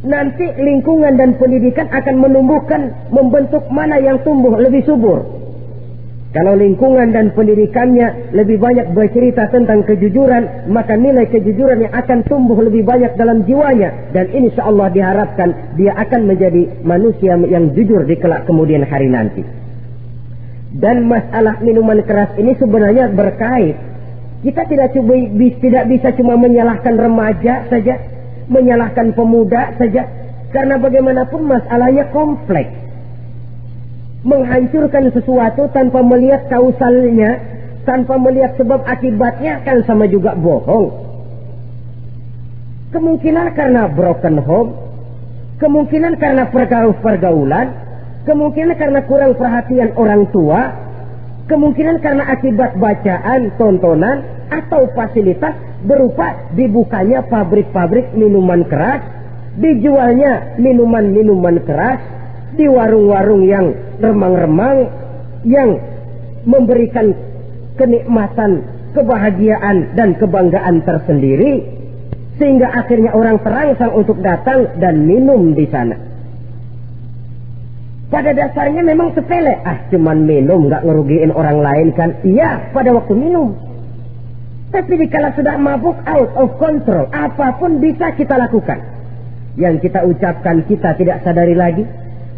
Nanti lingkungan dan pendidikan akan menumbuhkan, membentuk mana yang tumbuh lebih subur. Kalau lingkungan dan pendidikannya lebih banyak bercerita tentang kejujuran, maka nilai kejujuran yang akan tumbuh lebih banyak dalam jiwanya. Dan insya Allah diharapkan dia akan menjadi manusia yang jujur di kelak kemudian hari nanti. Dan masalah minuman keras ini sebenarnya berkait. Kita tidak bisa cuma menyalahkan remaja saja, menyalahkan pemuda saja, karena bagaimanapun masalahnya kompleks. Menghancurkan sesuatu tanpa melihat kausalnya, tanpa melihat sebab akibatnya kan sama juga bohong. Kemungkinan karena broken home, kemungkinan karena pergaulan, kemungkinan karena kurang perhatian orang tua, kemungkinan karena akibat bacaan, tontonan, atau fasilitas berupa dibukanya pabrik-pabrik minuman keras, dijualnya minuman-minuman keras di warung-warung yang remang-remang, yang memberikan kenikmatan, kebahagiaan dan kebanggaan tersendiri. sehingga akhirnya orang terangsang untuk datang dan minum di sana. Pada dasarnya memang sepele, cuman minum, nggak ngerugiin orang lain kan? Iya, pada waktu minum. Tapi dikala sudah mabuk, out of control, apapun bisa kita lakukan. Yang kita ucapkan kita tidak sadari lagi,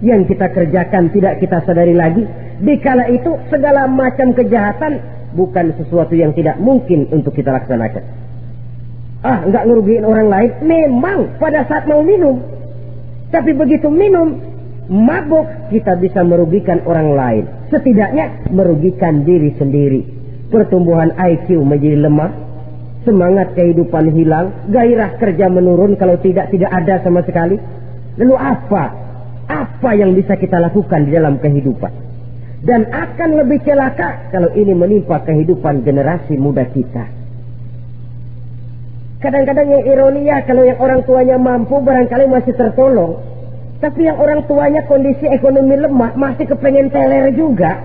yang kita kerjakan tidak kita sadari lagi. Dikala itu segala macam kejahatan bukan sesuatu yang tidak mungkin untuk kita laksanakan. Nggak ngerugiin orang lain, memang pada saat mau minum. Tapi begitu minum, mabuk, kita bisa merugikan orang lain. Setidaknya merugikan diri sendiri. Pertumbuhan IQ menjadi lemah, semangat kehidupan hilang, gairah kerja menurun, kalau tidak ada sama sekali. Lalu apa yang bisa kita lakukan di dalam kehidupan? Dan akan lebih celaka kalau ini menimpa kehidupan generasi muda kita. Kadang-kadang yang ironi ya, kalau yang orang tuanya mampu barangkali masih tertolong, tapi yang orang tuanya kondisi ekonomi lemah masih kepengen teler juga.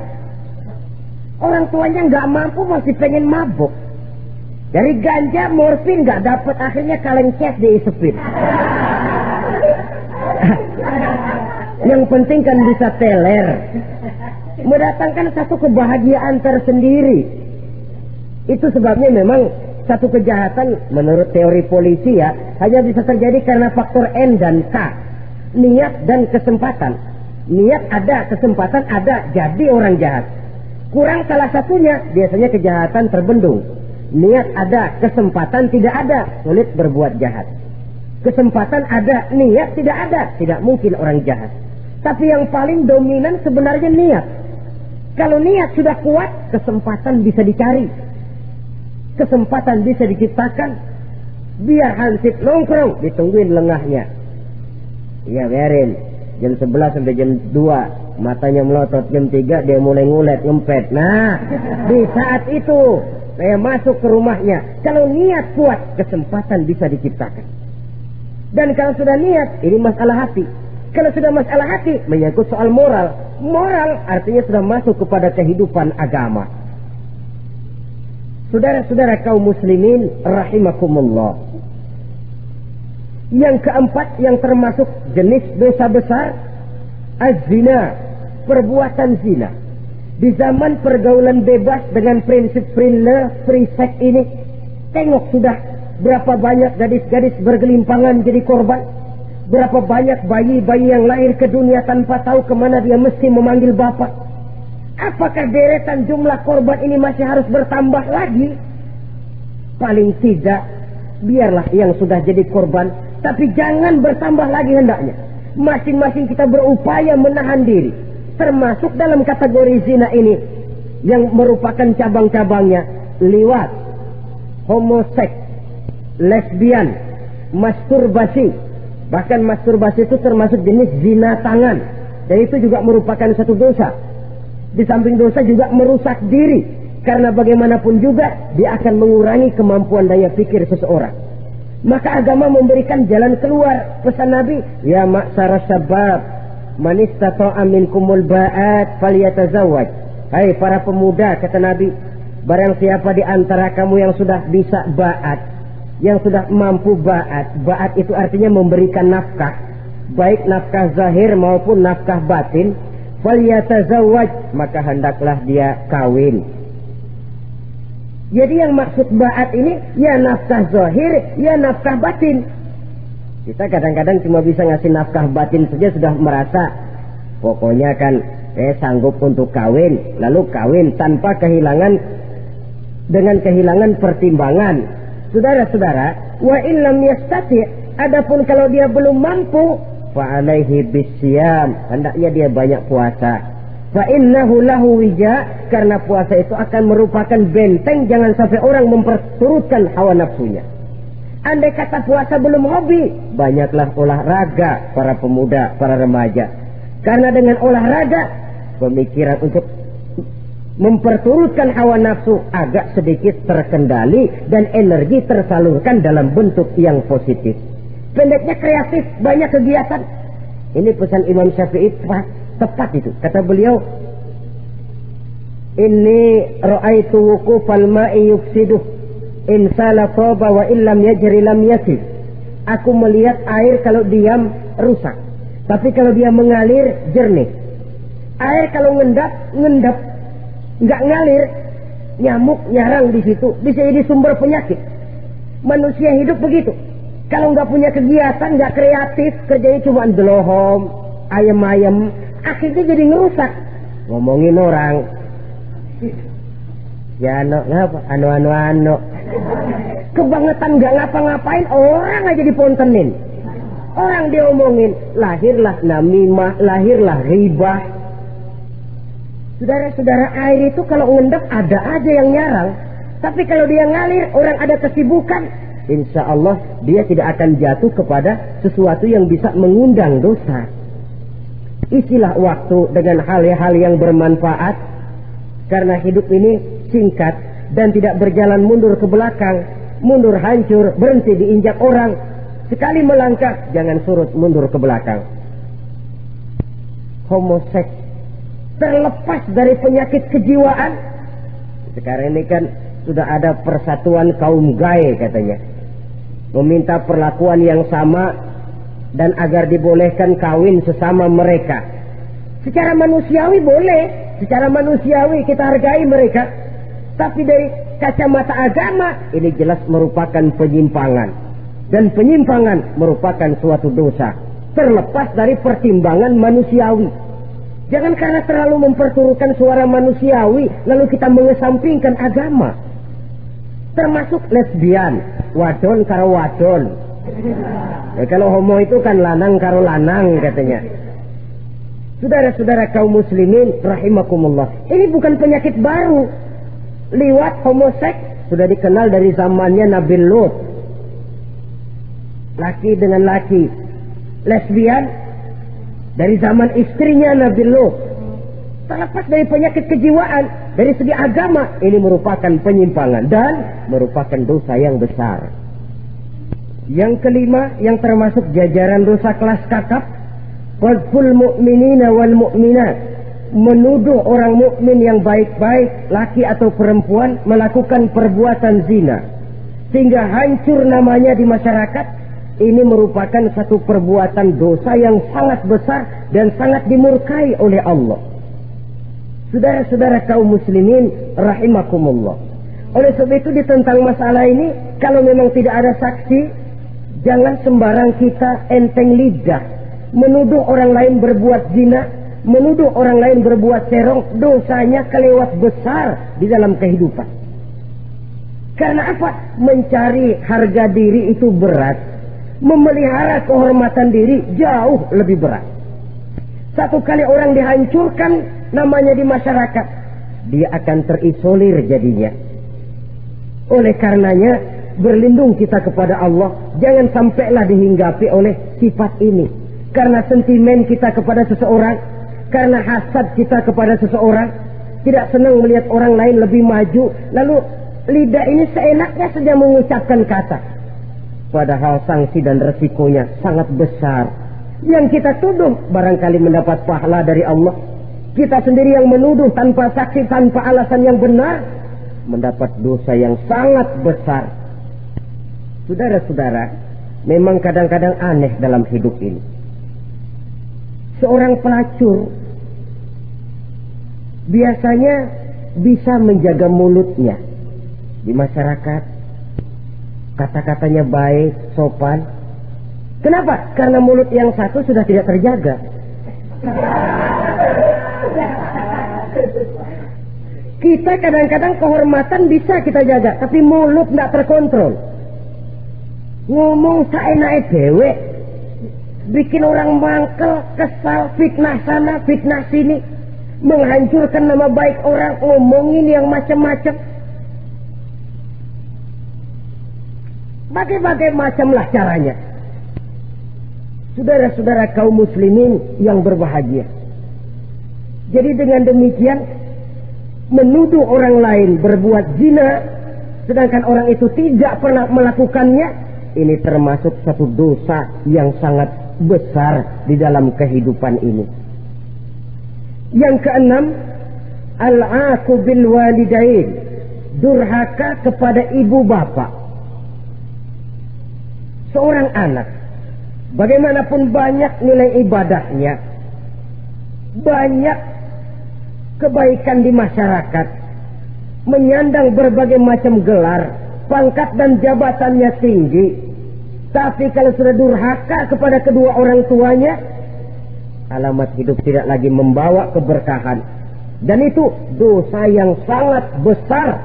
Orang tuanya nggak mampu masih pengen mabuk. Dari ganja, morfin nggak dapat, akhirnya kaleng cat diisepin. Yang penting kan bisa teler, mendatangkan satu kebahagiaan tersendiri. Itu sebabnya memang satu kejahatan menurut teori polisi ya hanya bisa terjadi karena faktor N dan K, niat dan kesempatan. Niat ada, kesempatan ada, jadi orang jahat. Kurang salah satunya, biasanya kejahatan terbendung. Niat ada, kesempatan tidak ada, sulit berbuat jahat. Kesempatan ada, niat tidak ada, tidak mungkin orang jahat. Tapi yang paling dominan sebenarnya niat. Kalau niat sudah kuat, kesempatan bisa dicari, kesempatan bisa diciptakan. Biar hansip nongkrong, ditungguin lengahnya. Iya, biarin jam 11 sampai jam 2, matanya melotot, jam 3 dia mulai ngulet, ngempet. Nah, di saat itu saya masuk ke rumahnya. Kalau niat kuat, kesempatan bisa diciptakan. Dan kalau sudah niat, ini masalah hati. Kalau sudah masalah hati, menyangkut soal moral. Moral artinya sudah masuk kepada kehidupan agama. Saudara-saudara kaum muslimin rahimakumullah. Yang keempat yang termasuk jenis dosa besar, az-zina, perbuatan zina. Di zaman pergaulan bebas dengan prinsip free sex ini, tengok sudah berapa banyak gadis-gadis bergelimpangan jadi korban. Berapa banyak bayi-bayi yang lahir ke dunia tanpa tahu kemana dia mesti memanggil bapak. Apakah deretan jumlah korban ini masih harus bertambah lagi? Paling tidak, biarlah yang sudah jadi korban, tapi jangan bertambah lagi hendaknya. Masing-masing kita berupaya menahan diri. Termasuk dalam kategori zina ini, yang merupakan cabang-cabangnya, liwat, homoseks, lesbian, masturbasi. Bahkan masturbasi itu termasuk jenis zina tangan. Dan itu juga merupakan satu dosa. Di samping dosa juga merusak diri. Karena bagaimanapun juga dia akan mengurangi kemampuan daya pikir seseorang. Maka agama memberikan jalan keluar. Pesan Nabi, ya ma'syara syabab, man istata'a minkumul ba'at falyatazawwaj. Hai para pemuda, kata Nabi, barang siapa di antara kamu yang sudah bisa ba'at, yang sudah mampu ba'at. Ba'at itu artinya memberikan nafkah, baik nafkah zahir maupun nafkah batin. Falyatazawwaj, maka hendaklah dia kawin. Jadi yang maksud ba'at ini ya nafkah zahir, ya nafkah batin. Kita kadang-kadang cuma bisa ngasih nafkah batin saja sudah merasa pokoknya kan saya sanggup untuk kawin, lalu kawin tanpa dengan kehilangan pertimbangan. Saudara-saudara, wa illam yastati, adapun kalau dia belum mampu, fa alaihi bisyam, hendaknya dia banyak puasa. Fa innahu lahu wija, karena puasa itu akan merupakan benteng jangan sampai orang memperturutkan hawa nafsunya. Andai kata puasa belum hobi, banyaklah olahraga para pemuda, para remaja. Karena dengan olahraga, pemikiran untuk memperturutkan hawa nafsu agak sedikit terkendali dan energi tersalurkan dalam bentuk yang positif. Pendeknya kreatif, banyak kegiatan. Ini pesan Imam Syafi'i tepat itu. Kata beliau, inni ra'aitu wuqufal ma'i yufsiduh insala toba wa illam yajri lam yasif. Aku melihat air kalau diam rusak, tapi kalau dia mengalir jernih. Air kalau ngendap, nggak ngalir, nyamuk nyarang di situ, bisa jadi sumber penyakit. Manusia hidup begitu. Kalau nggak punya kegiatan, nggak kreatif, kerjanya cuma delohom, ayam-ayam, akhirnya jadi ngerusak. Ngomongin orang, ya ngapa, anu. Kebangetan nggak ngapa-ngapain, orang aja dipontenin. Orang diomongin, lahirlah namimah, lahirlah ribah. Saudara-saudara, air itu kalau ngendap ada aja yang nyarang. Tapi kalau dia ngalir, orang ada kesibukan, insya Allah dia tidak akan jatuh kepada sesuatu yang bisa mengundang dosa. Isilah waktu dengan hal-hal yang bermanfaat, karena hidup ini singkat dan tidak berjalan mundur ke belakang, mundur hancur, berhenti diinjak orang. Sekali melangkah, jangan surut mundur ke belakang. Homoseks terlepas dari penyakit kejiwaan. Sekarang ini kan sudah ada persatuan kaum gay katanya, meminta perlakuan yang sama dan agar dibolehkan kawin sesama mereka. Secara manusiawi boleh, secara manusiawi kita hargai mereka, tapi dari kacamata agama ini jelas merupakan penyimpangan, dan penyimpangan merupakan suatu dosa terlepas dari pertimbangan manusiawi. Jangan karena terlalu memperturutkan suara manusiawi lalu kita mengesampingkan agama. Termasuk lesbian, wadon karo wadon. Kalau homo itu kan lanang karo lanang katanya. Saudara-saudara kaum muslimin rahimakumullah, ini bukan penyakit baru. Liwat, homoseks sudah dikenal dari zamannya Nabi Lut. Laki dengan laki. Lesbian dari zaman istrinya Nabi Lut. Terlepas dari penyakit kejiwaan, dari segi agama ini merupakan penyimpangan dan merupakan dosa yang besar. Yang kelima, yang termasuk jajaran dosa kelas kakap, qadzful mu'minina wal mu'minat, menuduh orang mukmin yang baik-baik, laki atau perempuan, melakukan perbuatan zina sehingga hancur namanya di masyarakat. Ini merupakan satu perbuatan dosa yang sangat besar dan sangat dimurkai oleh Allah. Saudara-saudara kaum muslimin rahimakumullah, oleh sebab itu tentang masalah ini, kalau memang tidak ada saksi, jangan sembarang kita enteng lidah menuduh orang lain berbuat zina, menuduh orang lain berbuat serong. Dosanya kelewat besar di dalam kehidupan. Karena apa? Mencari harga diri itu berat, memelihara kehormatan diri jauh lebih berat. Satu kali orang dihancurkan namanya di masyarakat, dia akan terisolir jadinya. Oleh karenanya berlindung kita kepada Allah, jangan sampailah dihinggapi oleh sifat ini. Karena sentimen kita kepada seseorang, karena hasad kita kepada seseorang, tidak senang melihat orang lain lebih maju, lalu lidah ini seenaknya saja mengucapkan kata, padahal sanksi dan resikonya sangat besar. Yang kita tuduh barangkali mendapat pahala dari Allah, kita sendiri yang menuduh tanpa saksi, tanpa alasan yang benar, mendapat dosa yang sangat besar. Saudara-saudara, memang kadang-kadang aneh dalam hidup ini. Seorang pelacur biasanya bisa menjaga mulutnya di masyarakat, kata-katanya baik, sopan. Kenapa? Karena mulut yang satu sudah tidak terjaga. Kita kadang-kadang kehormatan bisa kita jaga, tapi mulut tidak terkontrol. Ngomong seenaknya dewe, bikin orang mangkel, kesal, fitnah sana, fitnah sini, menghancurkan nama baik orang, ngomongin yang macam-macam. Bagai-bagai macamlah caranya. Saudara-saudara kaum muslimin yang berbahagia. Jadi dengan demikian, menuduh orang lain berbuat zina, sedangkan orang itu tidak pernah melakukannya, ini termasuk satu dosa yang sangat besar di dalam kehidupan ini. Yang keenam, al-aqu bil walidain, durhaka kepada ibu bapak. Seorang anak, bagaimanapun banyak nilai ibadahnya, banyak kebaikan di masyarakat, menyandang berbagai macam gelar, pangkat dan jabatannya tinggi, tapi kalau sudah durhaka kepada kedua orang tuanya, alamat hidup tidak lagi membawa keberkahan. Dan itu dosa yang sangat besar.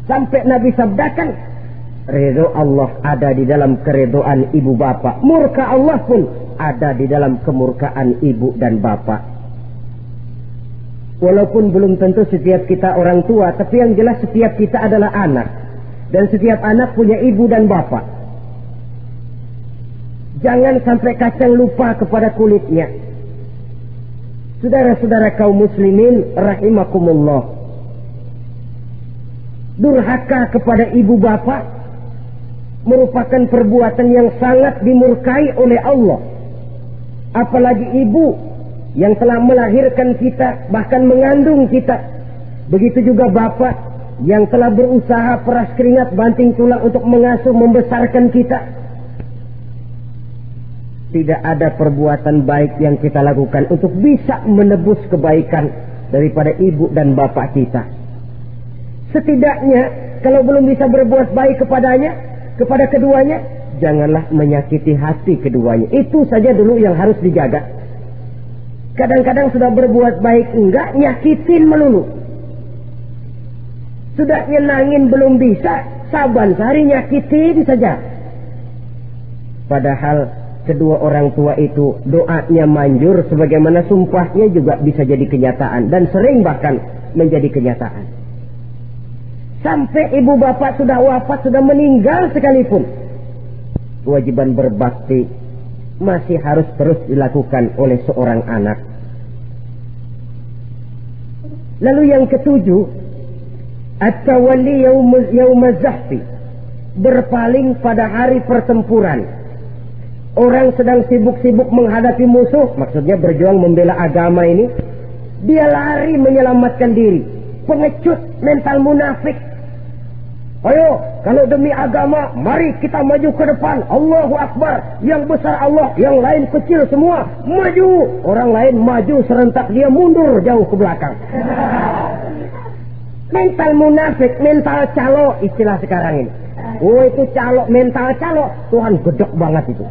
Sampai Nabi sabdakan, ridho Allah ada di dalam keridhaan ibu bapak, murka Allah pun ada di dalam kemurkaan ibu dan bapak. Walaupun belum tentu setiap kita orang tua, tapi yang jelas setiap kita adalah anak. Dan setiap anak punya ibu dan bapak. Jangan sampai kacang lupa kepada kulitnya. Saudara-saudara kaum muslimin rahimakumullah, durhaka kepada ibu bapak merupakan perbuatan yang sangat dimurkai oleh Allah. Apalagi ibu yang telah melahirkan kita, bahkan mengandung kita. Begitu juga bapak yang telah berusaha peras keringat banting tulang untuk mengasuh membesarkan kita. Tidak ada perbuatan baik yang kita lakukan untuk bisa menebus kebaikan daripada ibu dan bapak kita. Setidaknya kalau belum bisa berbuat baik kepadanya, kepada keduanya, janganlah menyakiti hati keduanya. Itu saja dulu yang harus dijaga. Kadang-kadang sudah berbuat baik enggak, nyakitin melulu. Sudah nyenangin belum bisa, saban sehari nyakitin saja. Padahal kedua orang tua itu doanya manjur, sebagaimana sumpahnya juga bisa jadi kenyataan, dan sering bahkan menjadi kenyataan. Sampai ibu bapak sudah wafat, sudah meninggal sekalipun, kewajiban berbakti masih harus terus dilakukan oleh seorang anak. Lalu yang ketujuh, at-tawalli yaumaz zahfi, berpaling pada hari pertempuran. Orang sedang sibuk-sibuk menghadapi musuh, maksudnya berjuang membela agama ini, dia lari menyelamatkan diri. Pengecut, mental munafik. Ayo, kalau demi agama, mari kita maju ke depan. Allahu Akbar. Yang besar Allah, yang lain kecil semua. Maju. Orang lain maju serentak, dia mundur jauh ke belakang. Mental munafik, mental calo, istilah sekarang ini. Oh, itu calo, mental calo. Tuhan gedek banget itu.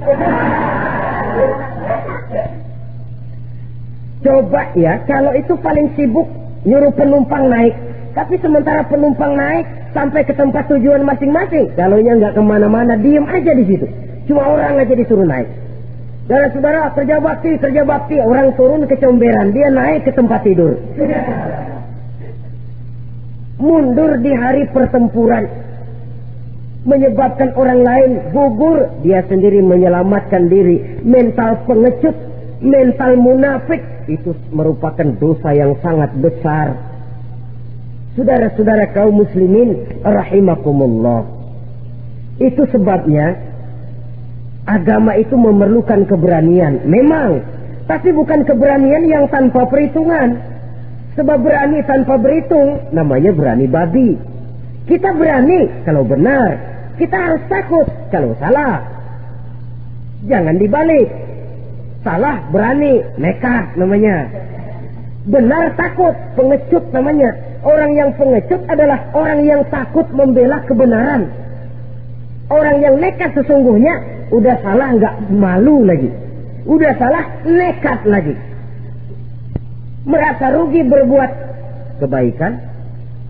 Coba ya, kalau itu paling sibuk nyuruh penumpang naik. Tapi sementara penumpang naik sampai ke tempat tujuan masing-masing, calonnya nggak kemana-mana, diem aja di situ. Cuma orang aja disuruh naik. Dan saudara, kerja bakti, orang turun ke comberan, dia naik ke tempat tidur. Mundur di hari pertempuran, menyebabkan orang lain gugur, dia sendiri menyelamatkan diri. Mental pengecut, mental munafik, itu merupakan dosa yang sangat besar. Saudara-saudara kaum muslimin rahimakumullah, itu sebabnya agama itu memerlukan keberanian, memang, tapi bukan keberanian yang tanpa perhitungan. Sebab berani tanpa berhitung namanya berani babi. Kita berani kalau benar, kita harus takut kalau salah. Jangan dibalik. Salah berani, nekat namanya. Benar takut, pengecut namanya. Orang yang pengecut adalah orang yang takut membela kebenaran. Orang yang nekat sesungguhnya udah salah nggak malu lagi, udah salah nekat lagi. Merasa rugi berbuat kebaikan,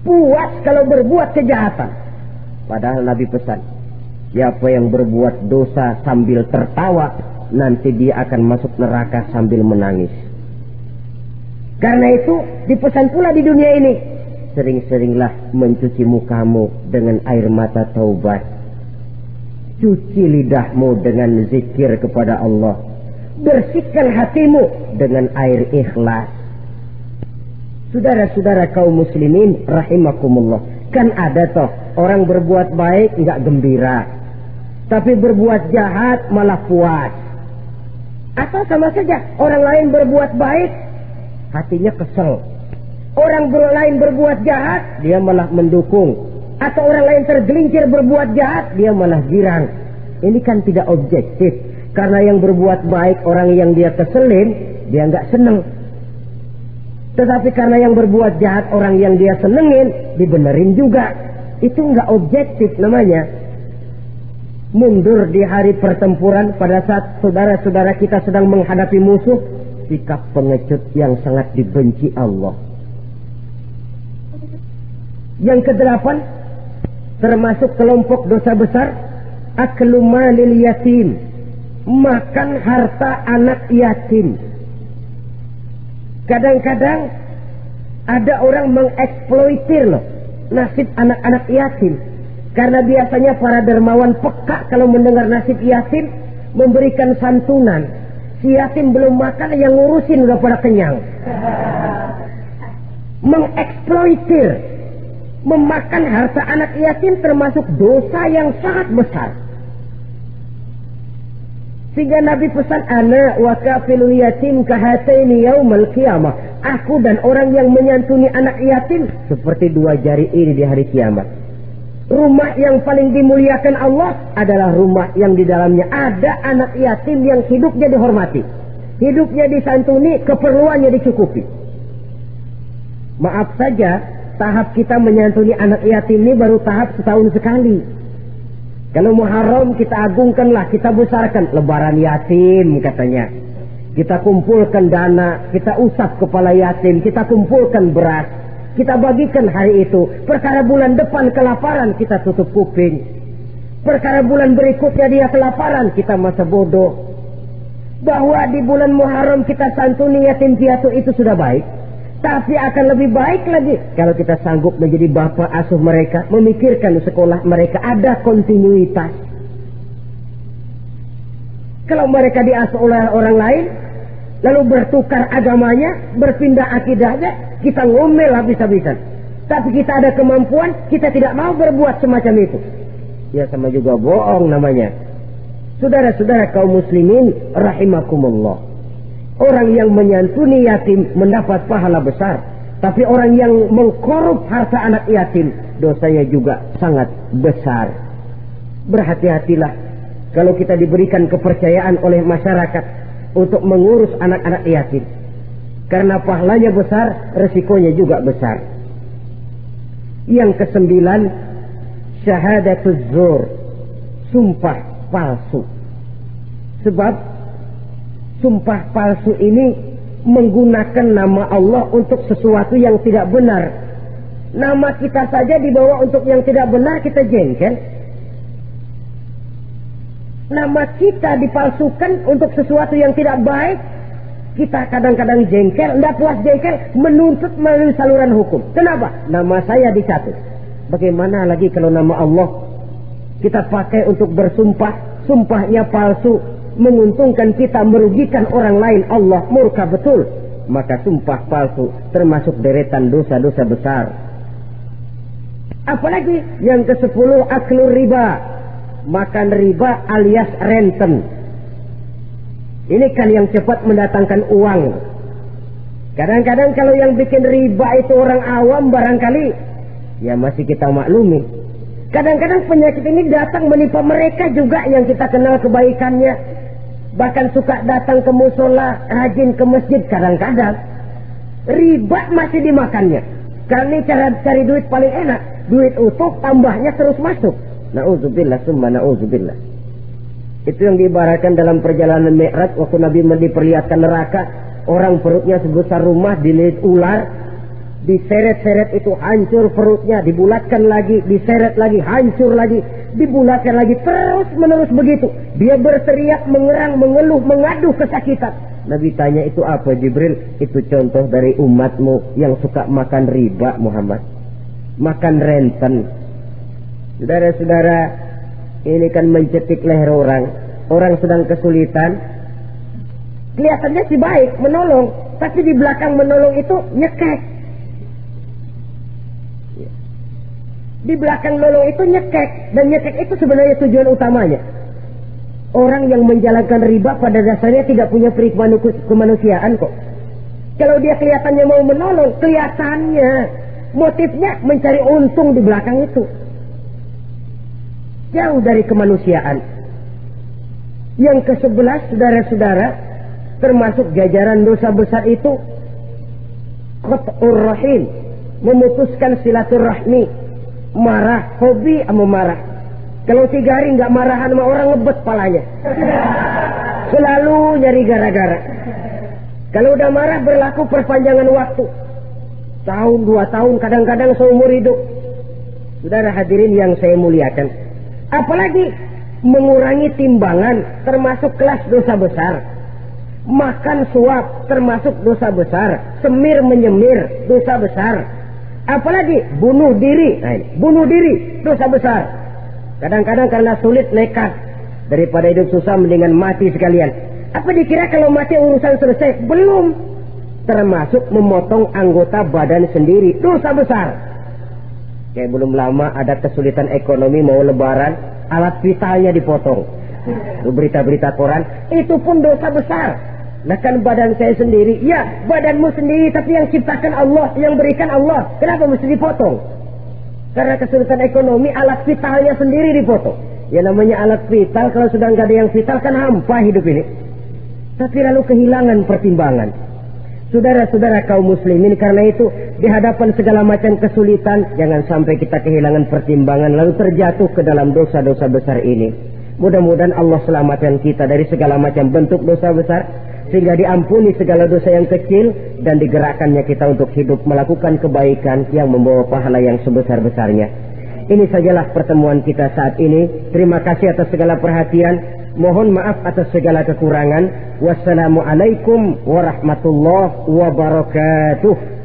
puas kalau berbuat kejahatan. Padahal Nabi pesan, siapa yang berbuat dosa sambil tertawa, nanti dia akan masuk neraka sambil menangis. Karena itu dipesan pula di dunia ini, sering-seringlah mencuci mukamu dengan air mata taubat. Cuci lidahmu dengan zikir kepada Allah. Bersihkan hatimu dengan air ikhlas. Saudara-saudara kaum muslimin rahimakumullah, kan ada toh orang berbuat baik enggak gembira, tapi berbuat jahat malah puas. Atau sama saja orang lain berbuat baik, hatinya kesel. Orang lain berbuat jahat, dia malah mendukung. Atau orang lain tergelincir berbuat jahat, dia malah girang. Ini kan tidak objektif. Karena yang berbuat baik, orang yang dia keselin, dia nggak seneng. Tetapi karena yang berbuat jahat, orang yang dia senengin, dibenerin juga. Itu nggak objektif namanya. Mundur di hari pertempuran pada saat saudara-saudara kita sedang menghadapi musuh, sikap pengecut yang sangat dibenci Allah. Yang kedelapan, termasuk kelompok dosa besar, aklu malil yatim, makan harta anak yatim. Kadang-kadang ada orang mengeksploitir loh nasib anak-anak yatim. Karena biasanya para dermawan peka kalau mendengar nasib yatim, memberikan santunan. Si yatim belum makan, yang ngurusin udah pada kenyang. Mengeksploitir, memakan harta anak yatim termasuk dosa yang sangat besar. Sehingga Nabi pesan, ana wa kafilul yatim kahataini yaumal qiyamah. Aku dan orang yang menyantuni anak yatim seperti dua jari ini di hari kiamat. Rumah yang paling dimuliakan Allah adalah rumah yang di dalamnya ada anak yatim yang hidupnya dihormati, hidupnya disantuni, keperluannya dicukupi. Maaf saja, tahap kita menyantuni anak yatim ini baru tahap setahun sekali. Kalau Muharram kita agungkanlah, kita besarkan. Lebaran yatim katanya. Kita kumpulkan dana, kita usap kepala yatim, kita kumpulkan beras, kita bagikan hari itu. Perkara bulan depan kelaparan, kita tutup kuping. Perkara bulan berikutnya dia kelaparan, kita masa bodoh. Bahwa di bulan Muharram kita santuni yatim piatu itu sudah baik. Tapi akan lebih baik lagi kalau kita sanggup menjadi bapak asuh mereka, memikirkan sekolah mereka ada kontinuitas. Kalau mereka diasuh oleh orang lain, lalu bertukar agamanya, berpindah akidahnya, kita ngomel habis-habisan. Tapi kita ada kemampuan, kita tidak mau berbuat semacam itu. Ya sama juga bohong namanya. Saudara-saudara kaum muslimin rahimakumullah. Orang yang menyantuni yatim mendapat pahala besar. Tapi orang yang mengkorup harta anak yatim, dosanya juga sangat besar. Berhati-hatilah kalau kita diberikan kepercayaan oleh masyarakat untuk mengurus anak-anak yatim. Karena pahalanya besar, resikonya juga besar. Yang kesembilan, syahadatuz zur, sumpah palsu. Sebab sumpah palsu ini menggunakan nama Allah untuk sesuatu yang tidak benar. Nama kita saja dibawa untuk yang tidak benar, kita jengkel. Nama kita dipalsukan untuk sesuatu yang tidak baik, kita kadang-kadang jengkel, tidak puas jengkel, menuntut melalui saluran hukum. Kenapa? Nama saya dicatut. Bagaimana lagi kalau nama Allah kita pakai untuk bersumpah, sumpahnya palsu, menguntungkan kita, merugikan orang lain, Allah murka betul. Maka sumpah palsu termasuk deretan dosa-dosa besar. Apalagi yang ke-10, aklu riba, makan riba alias renten. Ini kan yang cepat mendatangkan uang. Kadang-kadang kalau yang bikin riba itu orang awam barangkali, ya masih kita maklumi. Kadang-kadang penyakit ini datang menimpa mereka juga yang kita kenal kebaikannya. Bahkan suka datang ke musola, rajin ke masjid kadang-kadang. Riba masih dimakannya. Karena ini cara cari duit paling enak. Duit utuh, tambahnya terus masuk. Na'udzubillah, summa na'udzubillah. Itu yang diibaratkan dalam perjalanan Mi'raj. Waktu Nabi diperlihatkan neraka. Orang perutnya sebesar rumah, dililit ular. Diseret-seret itu hancur perutnya. Dibulatkan lagi, diseret lagi, hancur lagi. Dibulatkan lagi, terus menerus begitu. Dia berteriak, mengerang, mengeluh, mengadu kesakitan. Nabi tanya, itu apa Jibril? Itu contoh dari umatmu yang suka makan riba Muhammad, makan renten. Saudara-saudara, ini kan mencetik leher orang. Orang sedang kesulitan, kelihatannya sih baik, menolong, tapi di belakang menolong itu nyekek. Di belakang nolong itu nyekek. Dan nyekek itu sebenarnya tujuan utamanya. Orang yang menjalankan riba pada dasarnya tidak punya kemanusiaan kok. Kalau dia kelihatannya mau menolong, kelihatannya motifnya mencari untung di belakang itu. Jauh dari kemanusiaan. Yang ke-11, saudara-saudara, termasuk jajaran dosa besar itu qat'ur rahim, memutuskan silaturahmi. Marah, hobi sama marah. Kalau 3 hari nggak marahan sama orang, ngebet palanya. Selalu nyari gara-gara. Kalau udah marah berlaku perpanjangan waktu. Tahun, 2 tahun, kadang-kadang seumur hidup. Saudara hadirin yang saya muliakan. Apalagi mengurangi timbangan termasuk kelas dosa besar. Makan suap termasuk dosa besar. Semir menyemir dosa besar. Apalagi bunuh diri. Nah, bunuh diri dosa besar. Kadang-kadang karena sulit nekat. Daripada hidup susah mendingan mati sekalian. Apa dikira kalau mati urusan selesai? Belum. Termasuk memotong anggota badan sendiri. Dosa besar. Kayak belum lama ada kesulitan ekonomi mau lebaran. Alat vitalnya dipotong. Itu berita-berita koran. Itu pun dosa besar. Nah kan badan saya sendiri. Ya badanmu sendiri. Tapi yang ciptakan Allah. Yang berikan Allah. Kenapa mesti dipotong? Karena kesulitan ekonomi. Alat vitalnya sendiri dipotong. Ya namanya alat vital. Kalau sudah nggak ada yang vital kan hampa hidup ini. Tapi lalu kehilangan pertimbangan. Saudara-saudara kaum muslimin, karena itu di hadapan segala macam kesulitan, jangan sampai kita kehilangan pertimbangan lalu terjatuh ke dalam dosa-dosa besar ini. Mudah-mudahan Allah selamatkan kita dari segala macam bentuk dosa besar, sehingga diampuni segala dosa yang kecil dan digerakkannya kita untuk hidup melakukan kebaikan yang membawa pahala yang sebesar-besarnya. Ini sajalah pertemuan kita saat ini. Terima kasih atas segala perhatian. Mohon maaf atas segala kekurangan. Wassalamualaikum warahmatullahi wabarakatuh.